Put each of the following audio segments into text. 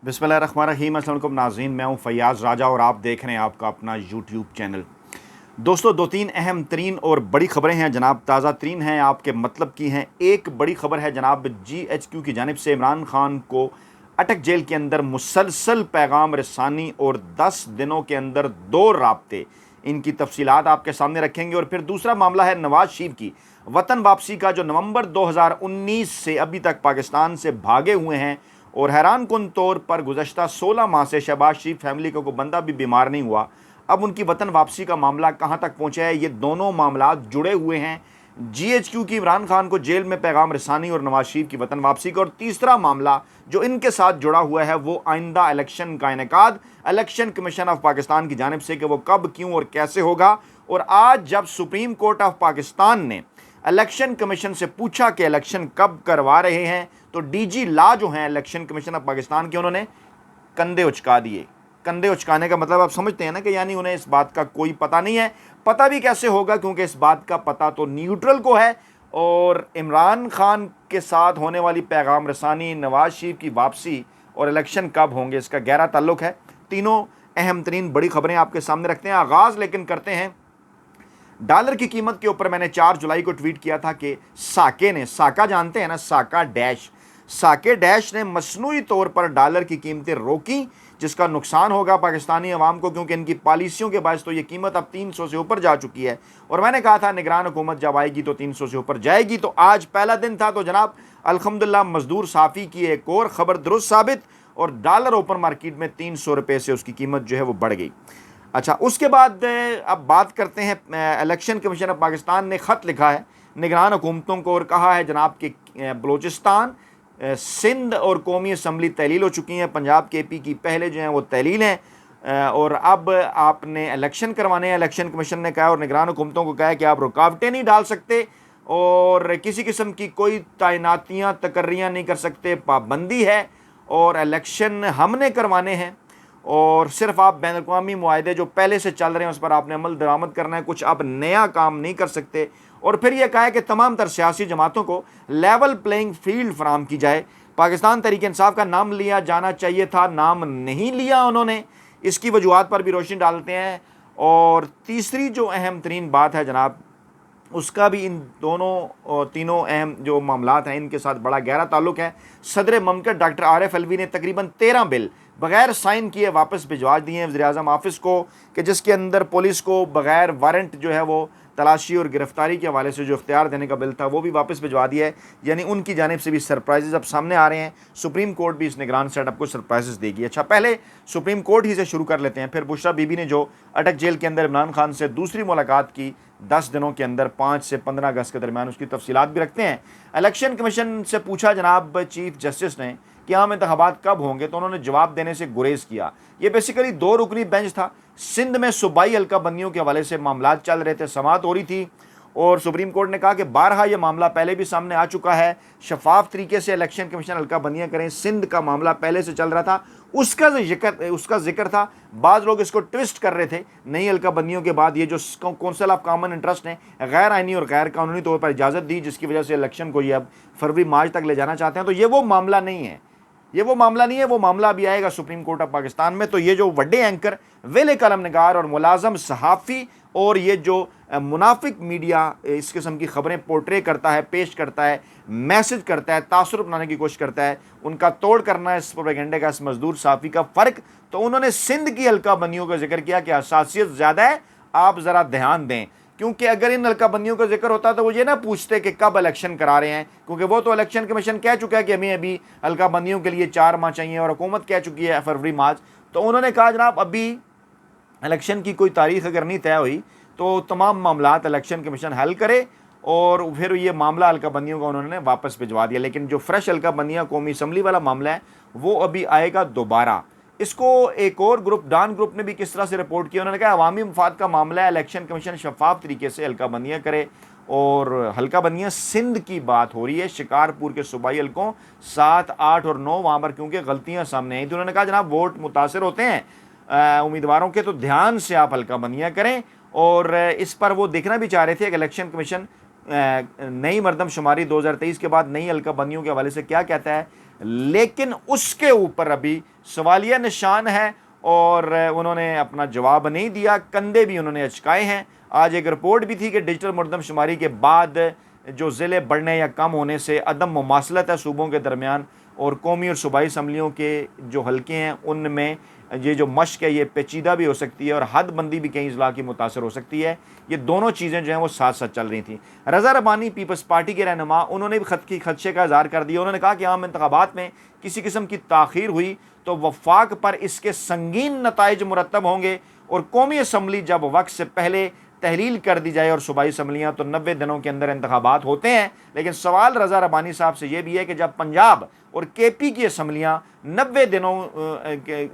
बिस्मिल्लाहिर्रहमानिर्रहीम। अस्सलाम वालेकुम नाज़रीन, मैं हूँ फ़ैयाज़ राजा और आप देख रहे हैं आपका अपना यूट्यूब चैनल। दोस्तों, दो तीन अहम तरीन और बड़ी ख़बरें हैं जनाब, ताज़ा तरीन हैं, आपके मतलब की हैं। एक बड़ी ख़बर है जनाब, GHQ की जानिब से इमरान खान को अटक जेल के अंदर मुसलसल पैगाम रसानी और 10 दिनों के अंदर 2 राब्ते, इनकी तफसीलात आपके सामने रखेंगे। और फिर दूसरा मामला है नवाज शरीफ की वतन वापसी का, जो नवंबर 2019 से अभी तक पाकिस्तान से भागे हुए हैं और हैरान कुन तौर पर गुज़श्ता 16 माह से शहबाज शरीफ फैमिली का कोई बंदा भी बीमार नहीं हुआ। अब उनकी वतन वापसी का मामला कहाँ तक पहुँचा है, ये दोनों मामला जुड़े हुए हैं। GHQ की इमरान खान को जेल में पैगाम रसानी और नवाज शरीफ की वतन वापसी का। और तीसरा मामला जो इनके साथ जुड़ा हुआ है वो आइंदा इलेक्शन का इनेकाद इलेक्शन कमीशन ऑफ पाकिस्तान की जानिब से, कि वो कब, क्यों और कैसे होगा। और आज जब सुप्रीम कोर्ट ऑफ पाकिस्तान ने इलेक्शन कमीशन से पूछा कि इलेक्शन कब करवा रहे हैं, तो DG लॉ जो हैं इलेक्शन कमीशन ऑफ पाकिस्तान के, उन्होंने कंधे उचका दिए। कंधे उचकाने का मतलब आप समझते हैं ना, कि यानी उन्हें इस बात का कोई पता नहीं है। पता भी कैसे होगा, क्योंकि इस बात का पता तो न्यूट्रल को है। और इमरान खान के साथ होने वाली पैगाम रसानी, नवाज शरीफ की वापसी और इलेक्शन कब होंगे, इसका गहरा ताल्लुक है। तीनों अहम तरीन बड़ी खबरें आपके सामने रखते हैं। आगाज़ लेकिन करते हैं डॉलर की कीमत के ऊपर। मैंने 4 जुलाई को ट्वीट किया था कि साके ने, साका जानते हैं ना, साके डैश ने मसनूई तौर पर डॉलर की कीमतें रोकी, जिसका नुकसान होगा पाकिस्तानी अवाम को, क्योंकि इनकी पॉलिसियों के बायस तो ये कीमत अब 300 से ऊपर जा चुकी है। और मैंने कहा था निगरान हुकूमत जब आएगी तो 300 से ऊपर जाएगी। तो आज पहला दिन था, तो जनाब अल्हम्दुलिल्लाह मजदूर साफ़ी की एक और ख़बर दुरुस्त साबित, और डॉलर ओपन मार्केट में 300 रुपये से उसकी कीमत जो है वो बढ़ गई। अच्छा, उसके बाद अब बात करते हैं, इलेक्शन कमीशन ऑफ पाकिस्तान ने ख़त लिखा है निगरान हुकूमतों को और कहा है जनाब कि बलूचिस्तान, सिंध और कौमी असम्बली तहलील हो चुकी हैं। पंजाब KP की पहले जो हैं वो तहलील हैं, और अब आपने इलेक्शन करवाने हैं। इलेक्शन कमीशन ने कहा और निगरान हुकूमतों को कहा है कि आप रुकावटें नहीं डाल सकते और किसी किस्म की कोई तैनातियाँ तकर्रियाँ नहीं कर सकते, पाबंदी है। और इलेक्शन हमने करवाने हैं और सिर्फ आप बैन अवी मुआहदे जो पहले से चल रहे हैं उस पर आपने अमल दरामद करना है, कुछ आप नया काम नहीं कर सकते। और फिर यह कहा है कि तमाम तर सियासी जमातों को लेवल प्लेइंग फील्ड फराम की जाए। पाकिस्तान तहरीक इंसाफ का नाम लिया जाना चाहिए था, नाम नहीं लिया उन्होंने, इसकी वजूहत पर भी रोशनी डालते हैं। और तीसरी जो अहम तरीन बात है जनाब, उसका भी इन दोनों तीनों अहम जो मामलात हैं इनके साथ बड़ा गहरा ताल्लुक है। सदर ममलकत डॉक्टर आरिफ अलवी ने तकरीबन 13 बिल बगैर साइन किए वापस भिजवा दिए हैं वज़ीर-ए-आज़म ऑफिस को, कि जिसके अंदर पुलिस को बगैर वारंट जो है वो तलाशी और गिरफ्तारी के हवाले से जो इख्तियार देने का बिल था वो भी वापस भिजवा दिया है। यानी उनकी जानिब से भी सरप्राइजेज अब सामने आ रहे हैं। सुप्रीम कोर्ट भी इस निगरान सेटअप को सरप्राइजेज देगी। अच्छा, पहले सुप्रीम कोर्ट ही से शुरू कर लेते हैं। फिर बुशरा बीबी ने जो अटक जेल के अंदर इमरान खान से दूसरी मुलाकात की 10 दिनों के अंदर 5 से 15 अगस्त के दरमियान, उसकी तफसीलात भी रखते हैं। इलेक्शन कमीशन से पूछा जनाब चीफ जस्टिस ने कि आम इंतखाबात कब होंगे, तो उन्होंने जवाब देने से गुरेज किया। ये बेसिकली 2 रुकनी बेंच था। सिंध में सूबाई हल्का बंदियों के हवाले से मामला चल रहे थे, समाअत हो रही थी, और सुप्रीम कोर्ट ने कहा कि बारहा ये मामला पहले भी सामने आ चुका है, शफाफ तरीके से इलेक्शन कमीशन हल्का बंदियाँ करें। सिंध का मामला पहले से चल रहा था, उसका जिक्र था। बाज़ लोग इसको ट्विस्ट कर रहे थे, नई हल्का बंदियों के बाद ये जो कौंसिल ऑफ कॉमन इंटरेस्ट ने गैर आइनी और गैर कानूनी तौर पर इजाज़त दी, जिसकी वजह से इलेक्शन को ये अब फरवरी मार्च तक ले जाना चाहते हैं, तो ये वो मामला नहीं है। वो मामला अभी आएगा सुप्रीम कोर्ट ऑफ पाकिस्तान में। तो ये जो बड़े एंकर, वेले कलम नगार और मुलाजम सहाफ़ी और ये जो मुनाफिक मीडिया इस किस्म की खबरें पोर्ट्रे करता है, पेश करता है, मैसेज करता है, तासुर बनाने की कोशिश करता है, उनका तोड़ करना है इस प्रोपेगेंडे का, इस मजदूर साफ़ी का फ़र्क। तो उन्होंने सिंध की हल्का बंदियों का जिक्र किया कि हसासियत ज़्यादा है, आप ज़रा ध्यान दें। क्योंकि अगर इन हल्का बंदियों का जिक्र होता तो वो ये ना पूछते कि कब इलेक्शन करा रहे हैं, क्योंकि वो तो इलेक्शन कमीशन कह चुका है कि हमें अभी हल्का बंदियों के लिए 4 माह चाहिए, और हुकूमत कह चुकी है फरवरी मार्च। तो उन्होंने कहा जनाब अभी इलेक्शन की कोई तारीख अगर नहीं तय हुई तो तमाम मामलात इलेक्शन कमीशन हल करे, और फिर ये मामला हल्का बंदियों का उन्होंने वापस भिजवा दिया। लेकिन जो फ्रेश हल्का बंदियाँ कौमी असम्बली वाला मामला है वो अभी आएगा दोबारा। इसको एक और ग्रुप, डान ग्रुप ने भी किस तरह से रिपोर्ट किया, उन्होंने कहा अवामी मफाद का मामला है, इलेक्शन कमीशन शफाफ तरीके से हल्का बंदियाँ करे। और हल्का बंदियाँ सिंध की बात हो रही है, शिकारपुर के सूबाई हल्कों 7, 8 और 9, वहाँ पर क्योंकि गलतियाँ सामने आई। तो उन्होंने कहा जनाब वोट मुतासर होते हैं उम्मीदवारों के, तो ध्यान से आप हल्का बंदियाँ करें। और इस पर वो देखना भी चाह रहे थे कि इलेक्शन कमीशन नई मरदमशुमारी 2023 के बाद नई हल्का बंदियों के हवाले से क्या कहता है। लेकिन उसके ऊपर अभी सवालिया निशान है और उन्होंने अपना जवाब नहीं दिया, कंधे भी उन्होंने अचकाए हैं। आज एक रिपोर्ट भी थी कि डिजिटल मरदमशुमारी के बाद जो ज़िले बढ़ने या कम होने से अदम मुमासलत है सूबों के दरमियान और कौमी और सूबाई असम्बलियों के जो हल्के हैं उनमें ये जो मश्क है ये पेचीदा भी हो सकती है और हदबंदी भी कई अजला की मुतासर हो सकती है। ये दोनों चीज़ें जो हैं वो साथ साथ चल रही थी। रज़ा रब्बानी पीपल्स पार्टी के रहनुमा, उन्होंने भी खदशे का इज़हार कर दिया। उन्होंने कहा कि आम इंतखाबात में किसी किस्म की ताख़ीर हुई तो वफाक पर इसके संगीन नताइज मुरतब होंगे और कौमी असम्बली जब वक्त से पहले तहलील कर दी जाए और सूबाई असम्बलियाँ तो 90 दिनों के अंदर इंतखाबात होते हैं। लेकिन सवाल रज़ा रब्बानी साहब से ये भी है कि जब पंजाब और केपी की असम्बलियाँ 90 दिनों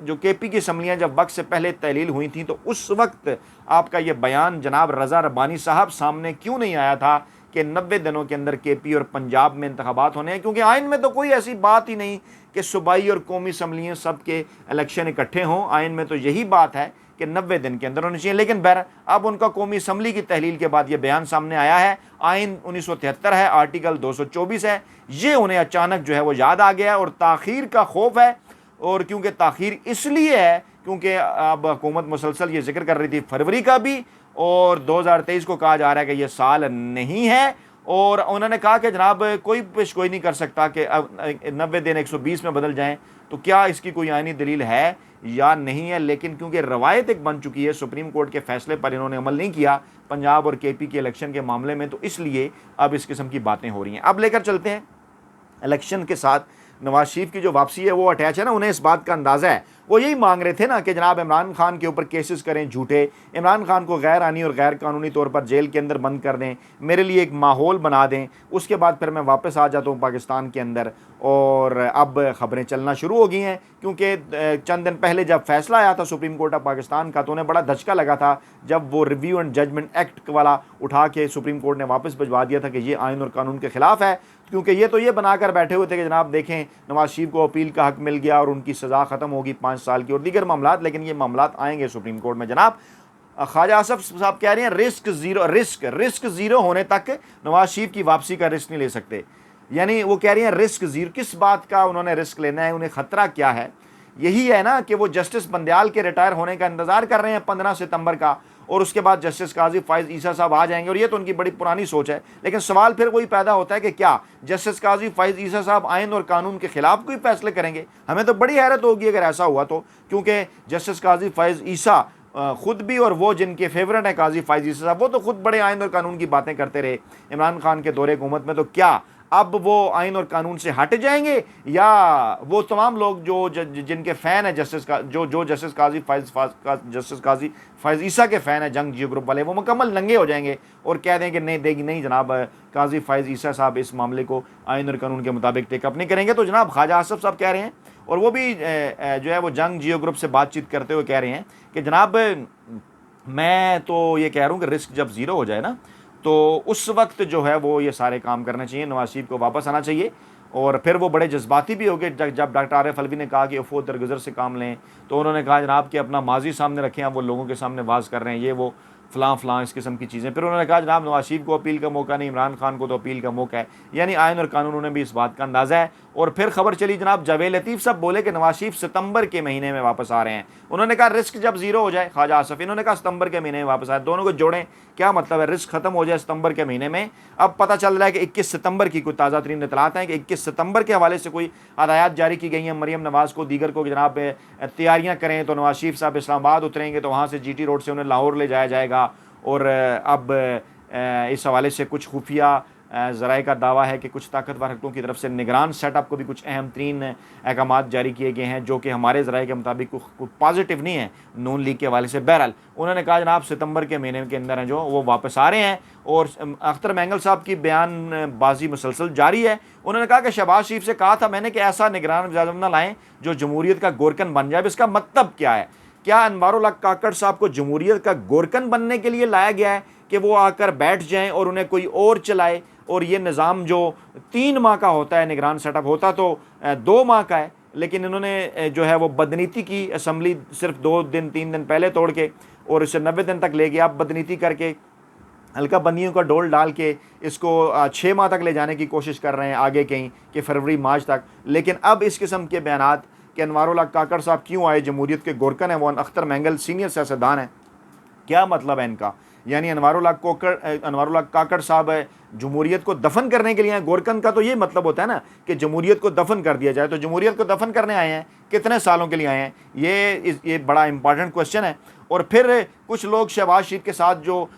जो केपी की असम्बलियाँ जब वक्त से पहले तहलील हुई थी तो उस वक्त आपका ये बयान जनाब रज़ा रब्बानी साहब सामने क्यों नहीं आया था कि 90 दिनों के अंदर केपी और पंजाब में इंतखाबात होने हैं? क्योंकि आइन में तो कोई ऐसी बात ही नहीं कि सूबाई और कौमी असम्बलियाँ सब के इलेक्शन इकट्ठे हों। आइन में तो यही बात है कि 90 दिन के अंदर होनी चाहिए। लेकिन बहर अब उनका कौमी असम्बली की तहलील के बाद ये बयान सामने आया है। आइन 1973 है, आर्टिकल 224 है, ये उन्हें अचानक जो है वो याद आ गया और ताख़ीर का खौफ है। और क्योंकि ताख़ीर इसलिए है क्योंकि अब हुकूमत मुसलसल ये जिक्र कर रही थी फरवरी का भी और 2023 को कहा जा रहा है कि ये साल नहीं है। और उन्होंने कहा कि जनाब कोई पेशगोई नहीं कर सकता कि 90 दिन 120 में बदल जाएँ, तो क्या इसकी कोई आइनी दलील है या नहीं है। लेकिन क्योंकि रवायत एक बन चुकी है, सुप्रीम कोर्ट के फैसले पर इन्होंने अमल नहीं किया पंजाब और केपी के इलेक्शन के मामले में, तो इसलिए अब इस किस्म की बातें हो रही हैं। अब लेकर चलते हैं इलेक्शन के साथ नवाज शरीफ की जो वापसी है वो अटैच है ना, उन्हें इस बात का अंदाज़ा है। वो यही मांग रहे थे ना कि जनाब इमरान खान के ऊपर केसेस करें झूठे, इमरान खान को गैर आनी और गैर कानूनी तौर पर जेल के अंदर बंद कर दें, मेरे लिए एक माहौल बना दें, उसके बाद फिर मैं वापस आ जाता हूँ पाकिस्तान के अंदर। और अब ख़बरें चलना शुरू हो गई हैं क्योंकि चंद दिन पहले जब फैसला आया था सुप्रीम कोर्ट ऑफ पाकिस्तान का तो उन्हें बड़ा धचका लगा था जब वो रिव्यू एंड जजमेंट एक्ट वाला उठा के सुप्रीम कोर्ट ने वापस भिजवा दिया था कि ये आइन और कानून के ख़िलाफ़ है। क्योंकि ये तो ये बनाकर बैठे हुए थे कि जनाब देखें नवाज शरीफ को अपील का हक मिल गया और उनकी सज़ा ख़त्म होगी 5 साल की और दीगर मामलात। लेकिन ये मामलात आएंगे सुप्रीम कोर्ट में। जनाब ख्वाजा आसफ साहब कह रहे हैं रिस्क ज़ीरो होने तक नवाज शरीफ की वापसी का रिस्क नहीं ले सकते। यानी वो कह रही हैं रिस्क ज़ीरो, किस बात का उन्होंने रिस्क लेना है, उन्हें ख़तरा क्या है? यही है ना कि वो जस्टिस बंदयाल के रिटायर होने का इंतज़ार कर रहे हैं 15 सितंबर का और उसके बाद जस्टिस काजी फ़ाइज़ ईसा साहब आ जाएंगे और ये तो उनकी बड़ी पुरानी सोच है। लेकिन सवाल फिर वही पैदा होता है कि क्या जस्टिस काजी फ़ाइज़ ईसा साहब आइन और कानून के ख़िलाफ़ कोई फैसले करेंगे? हमें तो बड़ी हैरत होगी अगर ऐसा हुआ तो, क्योंकि जस्टिस काजी फ़ाइज़ ईसा खुद भी और वो जिनके फेवरेट है काजी फ़ाइज़ ईसा साहब, वो तो खुद बड़े आइन और कानून की बातें करते रहे इमरान खान के दौरे हुकूमत में। तो क्या अब वो आइन और कानून से हट जाएंगे या वो तमाम लोग जो जिनके फ़ैन है जस्टिस का जो जस्टिस काजी फ़ाइज़ ईसा के फ़ैन है जंग जियो ग्रुप वाले, वो मुकम्मल नंगे हो जाएंगे और कह दें कि नहीं जनाब काजी फ़ाइज़ ईसा साहब इस मामले को आइन और कानून के मुताबिक टेकअप नहीं करेंगे। तो जनाब ख्वाजा आसफ साहब कह रहे हैं और वो भी जो है वो जंग जियो ग्रुप से बातचीत करते हुए कह रहे हैं कि जनाब मैं तो ये कह रहा हूँ कि रिस्क जब ज़ीरो हो जाए ना तो उस वक्त जो है वो ये सारे काम करने चाहिए, नवाज शरीफ को वापस आना चाहिए। और फिर वो बड़े जज्बाती भी हो गए जब डॉक्टर आरिफ अलवी ने कहा कि अफो दरगुजर से काम लें, तो उन्होंने कहा जनाब कि अपना माजी सामने रखें, आप वो लोगों के सामने वाज कर रहे हैं ये वो फ़लाँ इस किस्म की चीज़ें। फिर उन्होंने कहा जनाब नवाज शरीफ को अपील का मौका नहीं, इमरान खान को तो अपील का मौका है। यानी आइन और कानून उन्हें भी इस बात का अंदाज़ा है। और फिर खबर चली जनाब जावेद लतीफ़ साहब बोले कि नवाज शरीफ सितंबर के महीने में वापस आ रहे हैं। उन्होंने कहा रिस्क जब ज़ीरो हो जाए, ख्वाजा आसफ इन्होंने कहा सितंबर के महीने में वापस आए। दोनों को जोड़ें, क्या मतलब है? रिस्क ख़त्म हो जाए सितंबर के महीने में। अब पता चल रहा है कि 21 सितंबर की कोई ताज़ा तरीन इतलात हैं कि 21 सितंबर के हवाले से कोई हदायत जारी की गई हैं मरीम नवाज़ को दीगर को जनाब तैयारियाँ करें। तो नवाज शरीफ साहब इस्लामाबाद उतरेंगे तो वहाँ से GT रोड से उन्हें लाहौर ले जाया जाएगा। और अब इस हवाले से कुछ खुफिया ज़राए का दावा है कि कुछ ताकतवर हरकतों की तरफ से निगरान सेटअप को भी कुछ अहम तरीन अहकाम जारी किए गए हैं जो कि हमारे ज़राए के मुताबिक कुछ पॉजिटिव नहीं है नून लीग के हवाले से। बहरहाल उन्होंने कहा जनाब सितंबर के महीने के अंदर हैं जो वो वापस आ रहे हैं। और अख्तर मैंगल साहब की बयानबाजी मुसलसल जारी है। उन्होंने कहा कि शहबाज शरीफ से कहा था मैंने कि ऐसा निगरान वज़ीर न लाएँ जो जमहूरियत का गोरकन बन जाए। इसका मतलब क्या है? क्या अनवारुल हक काकड़ साहब को जमहूरियत का गोरकन बनने के लिए लाया गया है कि वो आकर बैठ जाएं और उन्हें कोई और चलाए? और ये निज़ाम जो 3 माह का होता है निगरान सेटअप होता तो 2 माह का है, लेकिन इन्होंने जो है वो बदनीति की असम्बली सिर्फ 2 दिन 3 दिन पहले तोड़ के और इसे 90 दिन तक ले गया। अब बदनीति करके हल्का बंदियों का डोल डाल के इसको 6 माह तक ले जाने की कोशिश कर रहे हैं आगे कहीं कि फरवरी मार्च तक। लेकिन अब इस किस्म के बयानात कि अनवारुल हक काकड़ साहब क्यों आए, जमहूरियत के गोरकन हैं, वो अख्तर मैंगल सीनियर सियासतदान हैं, क्या मतलब है इनका? यानी अनवारुल हक काकड़ साहब जमहूरियत को दफन करने के लिए आए। गोरकन का तो ये मतलब होता है ना कि जमहूरियत को दफन कर दिया जाए, तो जमहूरियत को दफन करने आए हैं, कितने सालों के लिए आए हैं? ये बड़ा इंपॉर्टेंट क्वेश्चन है। और फिर कुछ लोग शहबाज शरीफ के साथ जो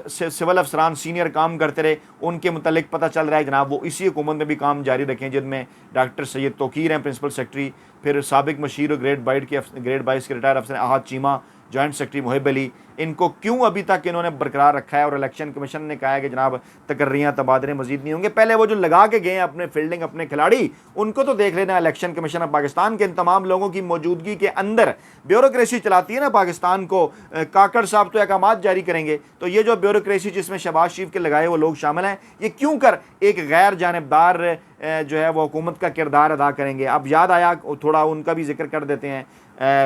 सिविल अफसरान सीनियर काम करते रहे, उनके मुतल्लिक पता चल रहा है जनाब वो इसी हुकूमत में भी काम जारी रखें, जिनमें डॉक्टर सैयद तोकीर हैं प्रिंसिपल सेक्रेटरी, फिर साबिक मशीर ग्रेड 22 के रिटायर अफसर अहाद चीमा, जॉइंट सेक्रेटरी मुहिब अली, इनको क्यों अभी तक इन्होंने बरकरार रखा है? और इलेक्शन कमीशन ने कहा है कि जनाब तकर्रियाँ तबादले मजीद नहीं होंगे। पहले वो जो लगा के गए हैं अपने फील्डिंग, अपने खिलाड़ी, उनको तो देख लेना। इलेक्शन कमीशन ऑफ पाकिस्तान के इन तमाम लोगों की मौजूदगी के अंदर ब्यूरोक्रेसी चलाती है ना पाकिस्तान को। काकड़ साहब तो अहकामात जारी करेंगे, तो ये जो ब्यूरोक्रेसी जिसमें शहबाज शरीफ के लगाए वो लोग शामिल हैं, ये क्यों कर एक गैर जानिबदार जो है वो हुकूमत का किरदार अदा करेंगे? अब याद आया, थोड़ा उनका भी जिक्र कर देते हैं।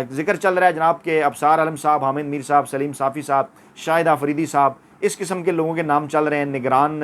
जिक्र चल रहा है जनाब के अबसार आलम साहब, हामिद मीर साहब, सलीम साफ़ी साहब, शाहिद आफरीदी साहब, इस किस्म के लोगों के नाम चल रहे हैं निगरान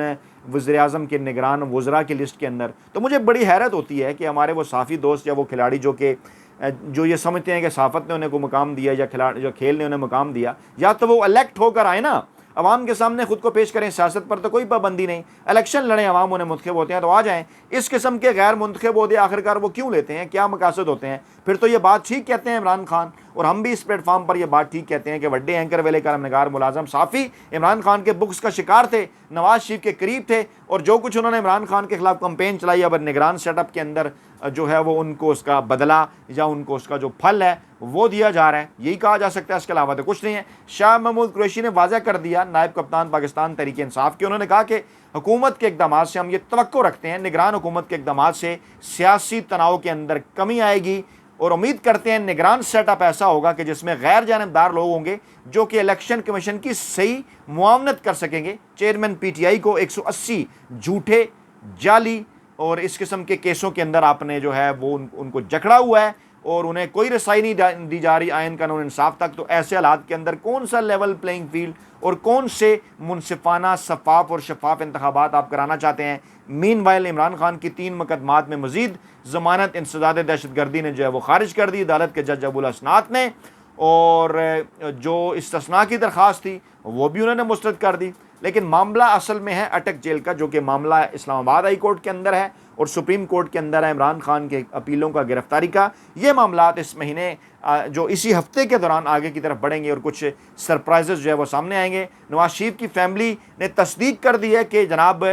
वज़ीर-ए-आज़म के, निगरान वज़रा की लिस्ट के अंदर। तो मुझे बड़ी हैरत होती है कि हमारे वो साफ़ी दोस्त या वो खिलाड़ी जो ये समझते हैं कि सहाफ़त ने उन्हें को मुकाम दिया या खिलाड़ी जो खेल ने उन्हें मुकाम दिया, या तो वो इलेक्ट होकर आए ना, अवाम के सामने खुद को पेश करें। सियासत पर तो कोई पाबंदी नहीं, इलेक्शन लड़ें, अवाम उन्हें मुंतखब होते हैं तो आ जाएँ। इस किस्म के गैर मुंतखब ओहदे आखिरकार वो क्यों लेते हैं? क्या मकासद होते हैं? फिर तो ये बात ठीक कहते हैं इमरान खान, और हम भी इस प्लेटफॉर्म पर यह बात ठीक कहते हैं कि वड्डे एंकर वेले करमनगार मुलाजम साफ़ी इमरान खान के बुक्स का शिकार थे, नवाज शरीफ के करीब थे, और जो कुछ उन्होंने इमरान खान के खिलाफ कंपेन चलाई, अब निगरान सेटअप के अंदर जो है वो उनको उसका बदला या उनको उसका जो फल है वो दिया जा रहा है, यही कहा जा सकता है। इसके अलावा तो कुछ नहीं है। शाह महमूद कुरैशी ने वाज़ह कर दिया, नायब कप्तान पाकिस्तान तहरीक इंसाफ के, उन्होंने कहा कि हुकूमत के इक़दामात से हम ये तवक्को रखते हैं, निगरान हुकूमत के इक़दामात से सियासी तनाव के अंदर कमी आएगी, और उम्मीद करते हैं निगरान सेटअप ऐसा होगा कि जिसमें गैर जानिबदार लोग होंगे जो कि इलेक्शन कमीशन की सही मुआवनत कर सकेंगे। चेयरमैन PTI को 180 झूठे, जाली और इस किस्म के केसों के अंदर आपने जो है वो उनको जकड़ा हुआ है, और उन्हें कोई रसाई नहीं दी जा रही आयन कानून इंसाफ तक। तो ऐसे हालात के अंदर कौन सा लेवल प्लेइंग फील्ड और कौन से मुनसिफाना, शफाफ और शफाफ इंतखाबात आप कराना चाहते हैं? मीनवाइल इमरान खान की 3 मुकदमात में मजीद ज़मानत इंसदाद दहशतगर्दी ने जो है वो खारिज कर दी अदालत के जज अबुल हसनात ने, और जो इस्तिस्ना की दरख्वास्त थी वो भी उन्होंने मुस्तरद कर दी। लेकिन मामला असल में है अटक जेल का, जो कि मामला इस्लामाबाद हाई कोर्ट के अंदर है और सुप्रीम कोर्ट के अंदर है इमरान खान के अपीलों का, गिरफ्तारी का। ये मामला इस महीने जो इसी हफ्ते के दौरान आगे की तरफ बढ़ेंगे और कुछ सरप्राइजेस जो है वो सामने आएंगे। नवाज शरीफ की फैमिली ने तस्दीक कर दी है कि जनाब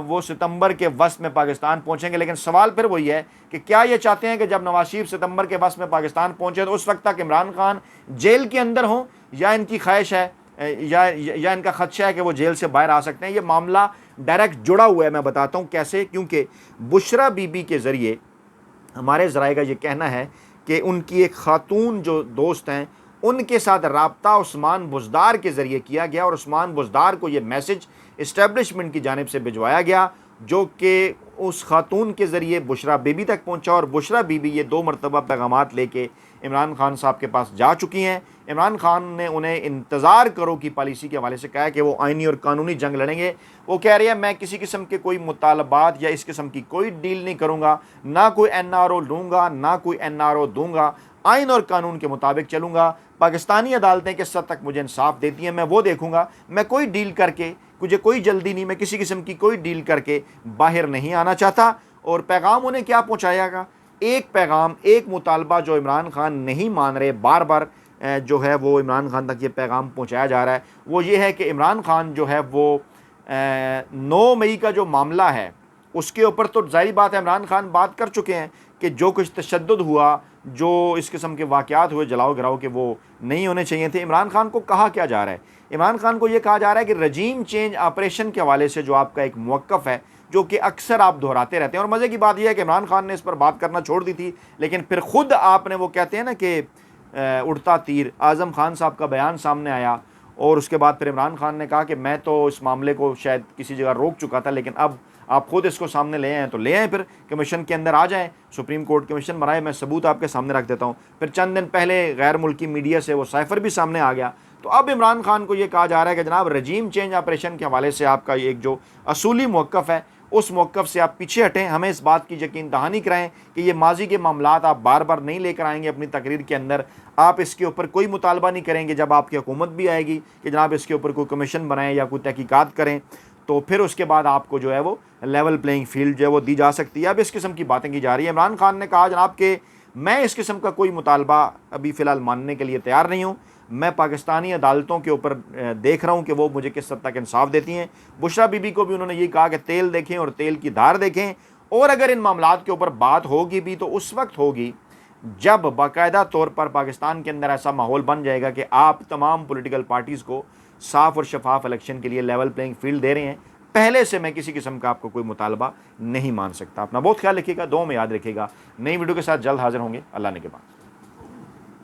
वो सितंबर के वस्त में पाकिस्तान पहुंचेंगे, लेकिन सवाल फिर वही है कि क्या ये चाहते हैं कि जब नवाज शरीफ सितंबर के वस्त में पाकिस्तान पहुंचे तो उस वक्त तक इमरान खान जेल के अंदर हों, या इनकी ख्वाहिश है या इनका खदशा है कि वो जेल से बाहर आ सकते हैं? ये मामला डायरेक्ट जुड़ा हुआ है, मैं बताता हूँ कैसे। क्योंकि बुशरा बीबी के ज़रिए हमारे ज़राए का ये कहना है कि उनकी एक ख़ातून जो दोस्त हैं उनके साथ रब्ता उस्मान बुज़दार के ज़रिए किया गया, और उस्मान बुज़दार को ये मैसेज इस्टेब्लिशमेंट की जानिब से भिजवाया गया, जो कि उस खातून के ज़रिए बुशरा बीबी तक पहुंचा। और बुशरा बीबी ये 2 मरतबा पैगामात लेके इमरान खान साहब के पास जा चुकी हैं। इमरान खान ने उन्हें इंतज़ार करो की पॉलिसी के हवाले से कहा है कि वो आइनी और कानूनी जंग लड़ेंगे। वो कह रही है मैं किसी किस्म के कोई मुतालबात या इस किस्म की कोई डील नहीं करूँगा, ना कोई NRO लूँगा, ना कोई NRO दूँगा, आइन और कानून के मुताबिक चलूँगा। पाकिस्तानी अदालतें किस हद तक मुझे इंसाफ देती हैं मैं वो देखूँगा, मैं कोई डील करके, मुझे कोई जल्दी नहीं, मैं किसी किस्म की कोई डील करके बाहर नहीं आना चाहता। और पैगाम उन्हें क्या पहुँचाएगा? एक पैगाम, एक मुतालबा जो इमरान खान नहीं मान रहे, बार बार जो है वो इमरान खान तक ये पैगाम पहुँचाया जा रहा है, वो ये है कि इमरान खान जो है वो 9 मई का जो मामला है उसके ऊपर तो ज़ाहिर बात है इमरान खान बात कर चुके हैं कि जो कुछ तशद्दुद हुआ, जो इस किस्म के वाक़यात हुए जलाओ गिराओ के, वो नहीं होने चाहिए थे। इमरान खान को कहा क्या जा रहा है? इमरान खान को ये कहा जा रहा है कि रजीम चेंज ऑपरेशन के हवाले से जो आपका एक मौक़िफ़ है, जो कि अक्सर आप दोहराते रहते हैं, और मज़े की बात यह है कि इमरान खान ने इस पर बात करना छोड़ दी थी, लेकिन फिर ख़ुद आपने वो कहते हैं ना कि उड़ता तीर, आज़म खान साहब का बयान सामने आया, और उसके बाद फिर इमरान खान ने कहा कि मैं तो इस मामले को शायद किसी जगह रोक चुका था, लेकिन अब आप खुद इसको सामने ले आएँ तो ले आएँ, फिर कमीशन के अंदर आ जाएँ, सुप्रीम कोर्ट कमीशन बनाए। मैं सबूत आपके सामने रख देता हूँ। फिर चंद दिन पहले गैर मुल्की मीडिया से वो साइफर भी सामने आ गया। तो अब इमरान खान को ये कहा जा रहा है कि जनाब रजीम चेंज ऑपरेशन के हवाले से आपका एक जो असूली मौक़िफ़ है उस मौक़िफ़ से आप पीछे हटें, हमें इस बात की यकीन दहानी कराएं कि ये माजी के मामलात आप बार बार नहीं लेकर आएंगे अपनी तकरीर के अंदर। आप इसके ऊपर कोई मुतालबा नहीं करेंगे। जब आपकी हुकूमत भी आएगी कि जनाब इसके ऊपर कोई कमीशन बनाएं या कोई तहकीकात करें, तो फिर उसके बाद आपको जो है वो लेवल प्लेइंग फील्ड जो है वो दी जा सकती है। अब इस किस्म की बातें की जा रही है। इमरान खान ने कहा जनाब कि मैं इस किस्म का कोई मुतालबा अभी फ़िलहाल मानने के लिए तैयार नहीं हूँ। मैं पाकिस्तानी अदालतों के ऊपर देख रहा हूँ कि वो मुझे किस हद तक इंसाफ देती हैं। बुशरा बीबी को भी उन्होंने ये कहा कि तेल देखें और तेल की धार देखें, और अगर इन मामलात के ऊपर बात होगी भी तो उस वक्त होगी जब बाकायदा तौर पर पाकिस्तान के अंदर ऐसा माहौल बन जाएगा कि आप तमाम पॉलिटिकल पार्टीज़ को साफ़ और शफाफ इलेक्शन के लिए लेवल प्लेइंग फील्ड दे रहे हैं। पहले से मैं किसी किस्म का आपको कोई मुतालबा नहीं मान सकता। अपना बहुत ख्याल रखिएगा, दुआ में याद रखिएगा। नई वीडियो के साथ जल्द हाजिर होंगे। अल्लाह ने के बाद।